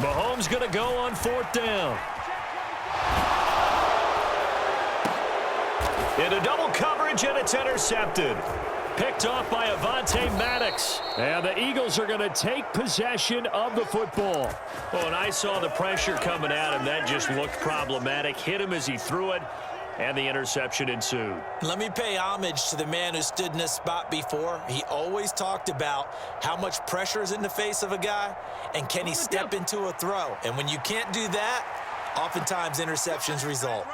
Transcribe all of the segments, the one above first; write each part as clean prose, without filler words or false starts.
Mahomes going to go on 4th down. Into double coverage, and it's intercepted. Picked off by Avonte Maddox. And the Eagles are going to take possession of the football. Oh, and I saw the pressure coming at him. That just looked problematic. Hit him as he threw it, and the interception ensued. Let me pay homage to the man who stood in this spot before. He always talked about how much pressure is in the face of a guy, and can he step into a throw. And when you can't do that, oftentimes interceptions result.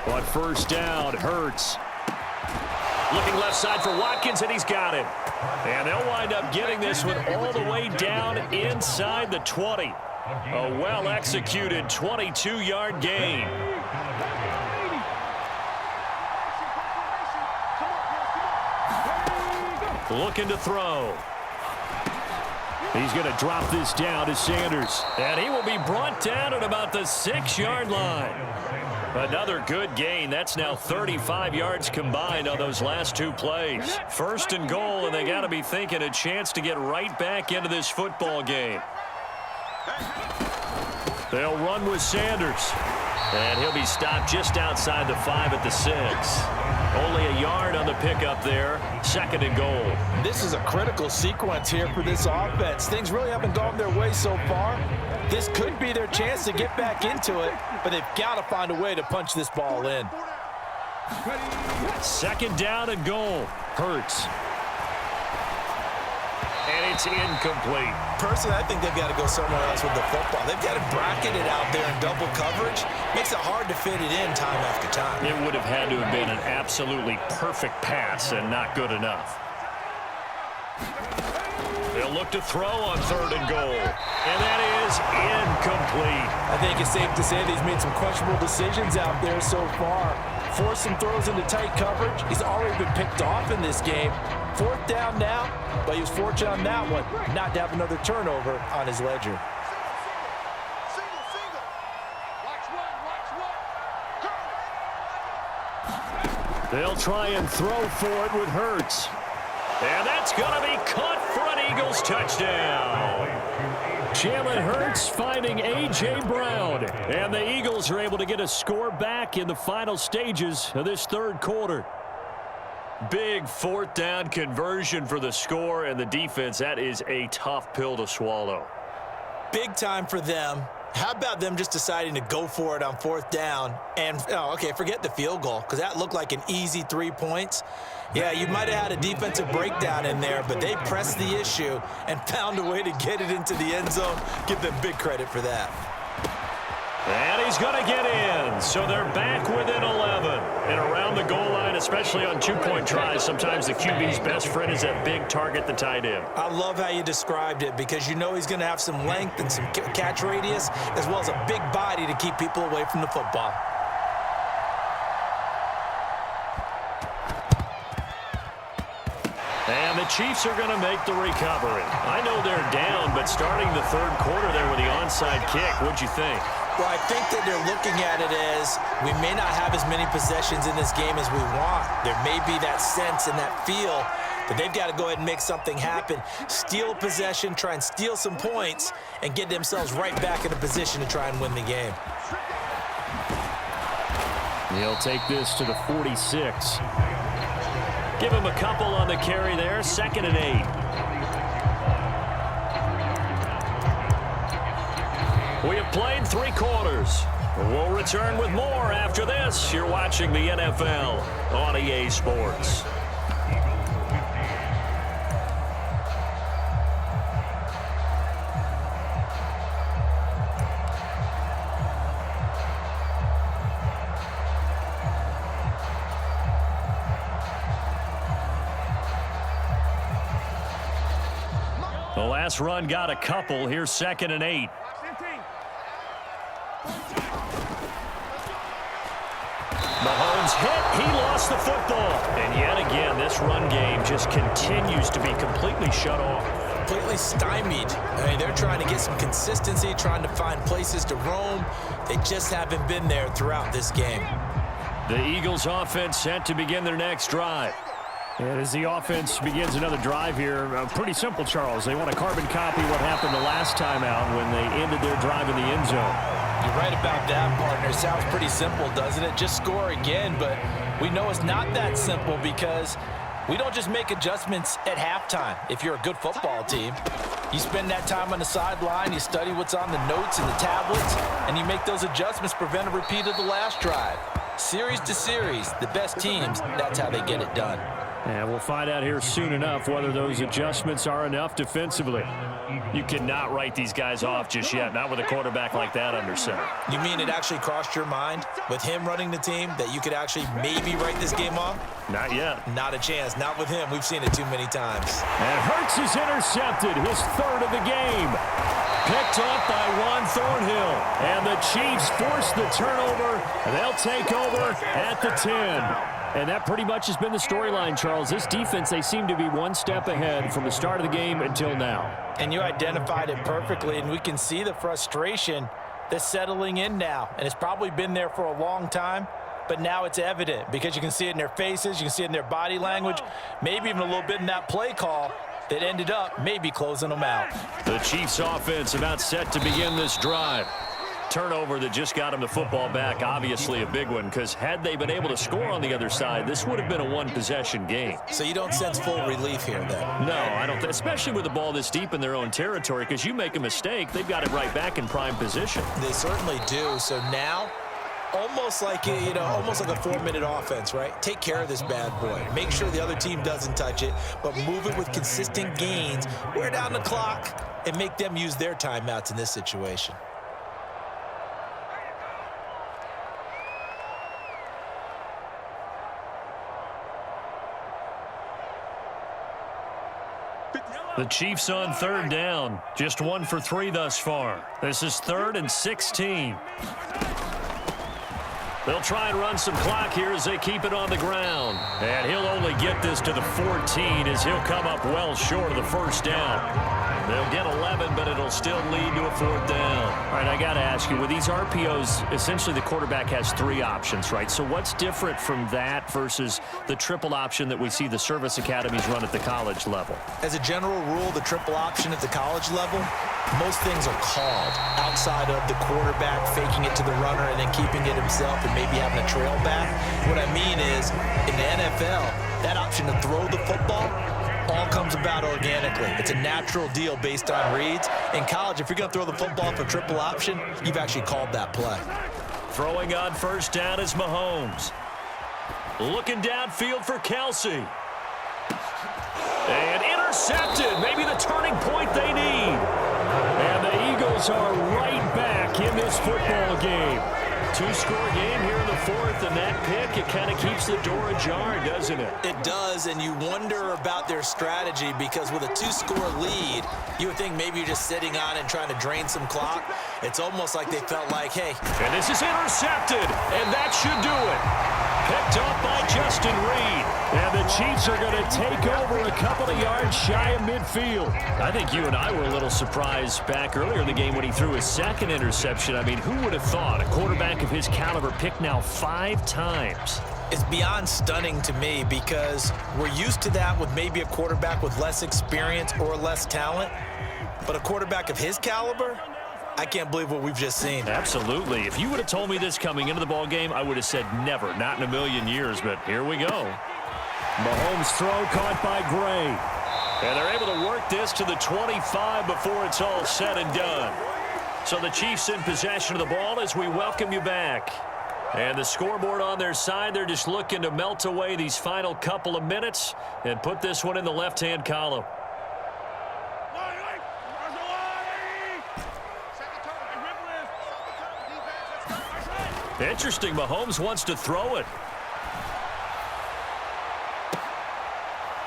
On 1st down, Hurts. Looking left side for Watkins, and he's got it. And they'll wind up getting this one all the way down inside the 20. A well-executed 22-yard gain. Looking to throw. He's going to drop this down to Sanders. And he will be brought down at about the 6-yard line. Another good gain. That's now 35 yards combined on those last 2 plays. 1st and goal, and they got to be thinking a chance to get right back into this football game. They'll run with Sanders. And he'll be stopped just outside the 5 at the 6. Only a yard on the pickup there. 2nd and goal. This is a critical sequence here for this offense. Things really haven't gone their way so far. This could be their chance to get back into it, but they've got to find a way to punch this ball in. 2nd down and goal. Hurts. And it's incomplete. Personally, I think they've got to go somewhere else with the football. They've got to bracket it out there in double coverage. Makes it hard to fit it in time after time. It would have had to have been an absolutely perfect pass and not good enough. They'll look to throw on 3rd and goal. And that is incomplete. I think it's safe to say that he's made some questionable decisions out there so far. Forced some throws into tight coverage. He's already been picked off in this game. 4th down now, but he was fortunate on that one not to have another turnover on his ledger. They'll try and throw for it with Hurts. And that's going to be caught for an Eagles touchdown. Jalen Hurts finding A.J. Brown. And the Eagles are able to get a score back in the final stages of this 3rd quarter. Big 4th down conversion for the score, and the defense, that is a tough pill to swallow. Big time for them. How about them just deciding to go for it on 4th down? And, okay, forget the field goal, because that looked like an easy 3 points. Yeah, you might have had a defensive breakdown in there, but they pressed the issue and found a way to get it into the end zone. Give them big credit for that. And he's going to get in. So they're back within 11. And around the goal line, especially on 2-point tries, sometimes the QB's best friend is that big target, the tight end. I love how you described it, because you know he's going to have some length and some catch radius, as well as a big body to keep people away from the football. And the Chiefs are going to make the recovery. I know they're down, but starting the 3rd quarter there with the onside kick, what'd you think? Well, I think that they're looking at it as we may not have as many possessions in this game as we want. There may be that sense and that feel, but they've got to go ahead and make something happen. Steal a possession, try and steal some points, and get themselves right back in a position to try and win the game. He'll take this to the 46. Give him a couple on the carry there. 2nd and 8. We have played 3 quarters. We'll return with more after this. You're watching the NFL on EA Sports. The last run got a couple. Here's 2nd and 8. Mahomes hit. He lost the football. And yet again, this run game just continues to be completely shut off. Completely stymied. I mean, they're trying to get some consistency, trying to find places to roam. They just haven't been there throughout this game. The Eagles offense set to begin their next drive. And as the offense begins another drive here, pretty simple, Charles. They want to carbon copy what happened the last time out when they ended their drive in the end zone. You're right about that, partner. Sounds pretty simple, doesn't it? Just score again, but we know it's not that simple because we don't just make adjustments at halftime. If you're a good football team, you spend that time on the sideline, you study what's on the notes and the tablets, and you make those adjustments, prevent a repeat of the last drive. Series to series, the best teams, that's how they get it done. And we'll find out here soon enough whether those adjustments are enough defensively. You cannot write these guys off just yet, not with a quarterback like that under center. You mean it actually crossed your mind with him running the team that you could actually maybe write this game off? Not yet. Not a chance. Not with him. We've seen it too many times. And Hurts is intercepted, his third of the game. Picked up by Juan Thornhill. And the Chiefs force the turnover. And they'll take over at the 10. And that pretty much has been the storyline, Charles. This defense, they seem to be one step ahead from the start of the game until now. And you identified it perfectly, and we can see the frustration that's settling in now. And it's probably been there for a long time, but now it's evident because you can see it in their faces, you can see it in their body language, maybe even a little bit in that play call that ended up maybe closing them out. The Chiefs offense about set to begin this drive. Turnover that just got them the football back, obviously a big one, because had they been able to score on the other side, this would have been a one-possession game. So you don't sense full relief here, then? No, I don't, especially with the ball this deep in their own territory, because you make a mistake, they've got it right back in prime position. They certainly do. So now, almost like almost like a 4-minute offense, right? Take care of this bad boy. Make sure the other team doesn't touch it, but move it with consistent gains, wear down the clock, and make them use their timeouts in this situation. The Chiefs on third down. Just 1 for 3 thus far. This is 3rd and 16. They'll try and run some clock here as they keep it on the ground. And he'll only get this to the 14 as he'll come up well short of the first down. They'll get 11, but it'll still lead to a 4th down. All right, I got to ask you, with these RPOs, essentially the quarterback has 3 options, right? So what's different from that versus the triple option that we see the service academies run at the college level? As a general rule, the triple option at the college level, most things are called outside of the quarterback faking it to the runner and then keeping it himself and maybe having a trail back. What I mean is, in the NFL, that option to throw the football all comes about organically. It's a natural deal based on reads. In college, if you're going to throw the football for triple option, you've actually called that play. Throwing on first down is Mahomes. Looking downfield for Kelsey. And intercepted. Maybe the turning point they need. And the Eagles are right back in this football game. 2-score game here in the 4th, and that pick, it kind of keeps the door ajar, doesn't it? It does, and you wonder about their strategy because with a 2-score lead, you would think maybe you're just sitting on it and trying to drain some clock. It's almost like they felt like, hey. And this is intercepted, and that should do it. Picked up by Justin Reed. And the Chiefs are going to take over a couple of yards shy of midfield. I think you and I were a little surprised back earlier in the game when he threw his 2nd interception. I mean, who would have thought a quarterback of his caliber picked now 5 times? It's beyond stunning to me because we're used to that with maybe a quarterback with less experience or less talent. But a quarterback of his caliber, I can't believe what we've just seen. Absolutely. If you would have told me this coming into the ball game, I would have said never, not in a million years, but here we go. Mahomes' throw caught by Gray. And they're able to work this to the 25 before it's all said and done. So the Chiefs in possession of the ball as we welcome you back. And the scoreboard on their side, they're just looking to melt away these final couple of minutes and put this one in the left-hand column. Interesting, Mahomes wants to throw it.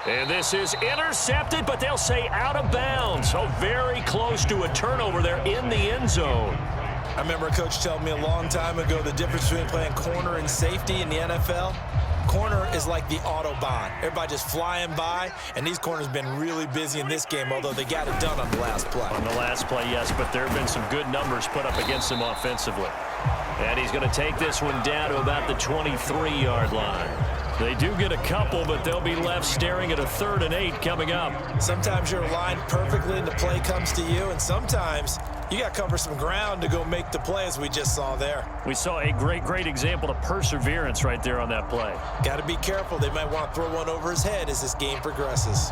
And this is intercepted, but they'll say out of bounds. So very close to a turnover there in the end zone. I remember a coach telling me a long time ago the difference between playing corner and safety in the NFL. Corner is like the Autobahn. Everybody just flying by, and these corners have been really busy in this game, although they got it done on the last play. On the last play, yes, but there have been some good numbers put up against him offensively. And he's going to take this one down to about the 23-yard line. They do get a couple, but they'll be left staring at a 3rd and 8 coming up. Sometimes you're aligned perfectly and the play comes to you, and sometimes you got to cover some ground to go make the play, as we just saw there. We saw a great example of perseverance right there on that play. Got to be careful. They might want to throw one over his head as this game progresses.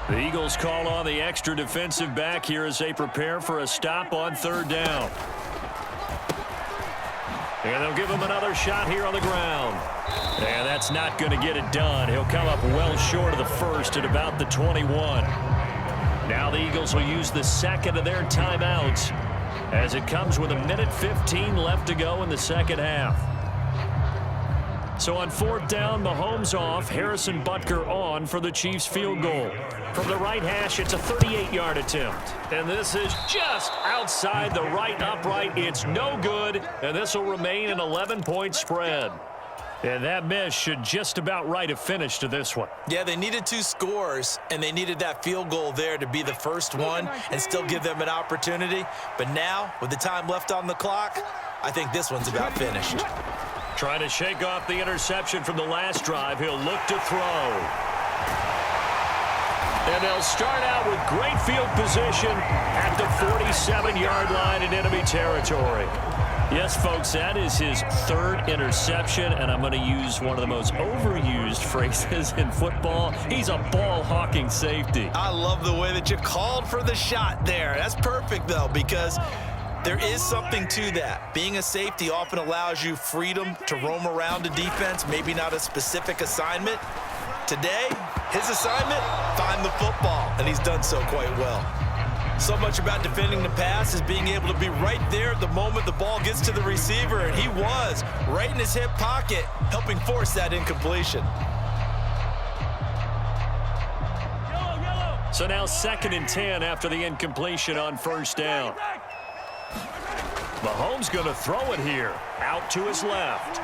The Eagles call on the extra defensive back here as they prepare for a stop on 3rd down. And they'll give him another shot here on the ground. And that's not going to get it done. He'll come up well short of the first at about the 21. Now the Eagles will use the second of their timeouts as it comes with 1:15 left to go in the second half. So on 4th down, Mahomes off, Harrison Butker on for the Chiefs field goal. From the right hash, it's a 38-yard attempt. And this is just outside the right upright. It's no good, and this will remain an 11-point spread. And that miss should just about write a finish to this one. Yeah, they needed 2 scores, and they needed that field goal there to be the first one and still give them an opportunity. But now, with the time left on the clock, I think this one's about finished. Trying to shake off the interception from the last drive. He'll look to throw. And they'll start out with great field position at the 47-yard line in enemy territory. Yes, folks, that is his 3rd interception, and I'm going to use one of the most overused phrases in football. He's a ball-hawking safety. I love the way that you called for the shot there. That's perfect, though, because there is something to that. Being a safety often allows you freedom to roam around a defense, maybe not a specific assignment. Today, his assignment, find the football, and he's done so quite well. So much about defending the pass is being able to be right there at the moment the ball gets to the receiver, and he was right in his hip pocket, helping force that incompletion. So now 2nd and 10 after the incompletion on 1st down. Mahomes going to throw it here, out to his left.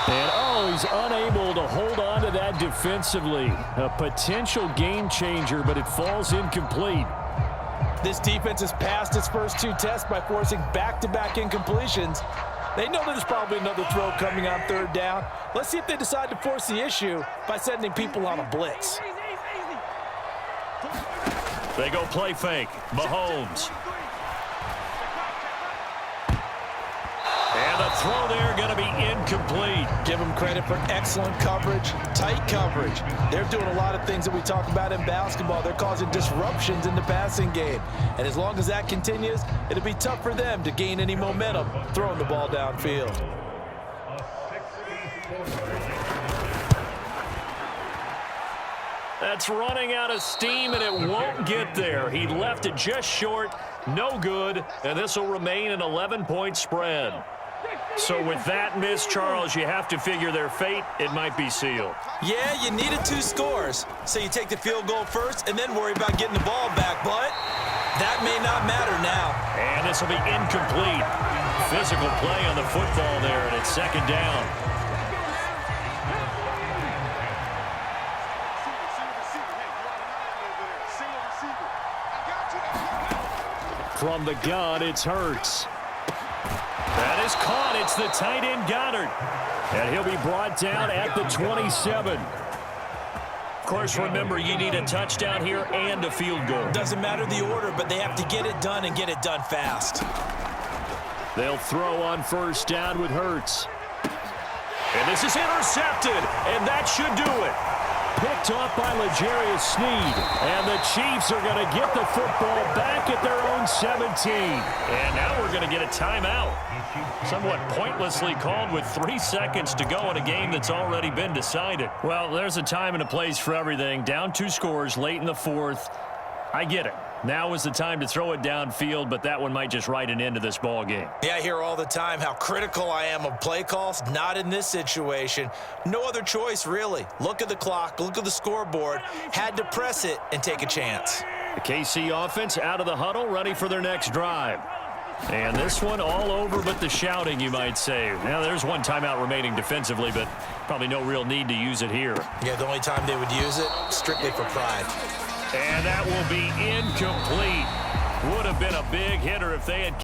And, he's unable to hold on to that defensively. A potential game changer, but it falls incomplete. This defense has passed its first 2 tests by forcing back-to-back incompletions. They know there's probably another throw coming on 3rd down. Let's see if they decide to force the issue by sending people on a blitz. They go play fake. Mahomes. And the throw there going to be incomplete. Give them credit for excellent coverage, tight coverage. They're doing a lot of things that we talk about in basketball. They're causing disruptions in the passing game. And as long as that continues, it'll be tough for them to gain any momentum throwing the ball downfield. That's running out of steam, and it won't get there. He left it just short, no good, and this will remain an 11-point spread. So with that miss, Charles, you have to figure their fate. It might be sealed. Yeah, you needed 2 scores. So you take the field goal first and then worry about getting the ball back. But that may not matter now. And this will be incomplete. Physical play on the football there, and it's 2nd down. From the gun, it's Hurts. That is caught. It's the tight end Goddard. And he'll be brought down at the 27. Of course, remember, you need a touchdown here and a field goal. Doesn't matter the order, but they have to get it done and get it done fast. They'll throw on 1st down with Hurts. And this is intercepted, and that should do it. Picked off by L'Jarius Sneed. And the Chiefs are going to get the football back at their own 17. And now we're going to get a timeout. Somewhat pointlessly called with 3 seconds to go in a game that's already been decided. Well, there's a time and a place for everything. Down 2 scores late in the 4th. I get it. Now is the time to throw it downfield, but that one might just write an end to this ball game. Yeah, I hear all the time how critical I am of play calls. Not in this situation. No other choice, really. Look at the clock, look at the scoreboard. Had to press it and take a chance. The KC offense out of the huddle, ready for their next drive. And this one all over but the shouting, you might say. Now, there's one timeout remaining defensively, but probably no real need to use it here. Yeah, the only time they would use it, strictly for pride. And that will be incomplete. Would have been a big hitter if they had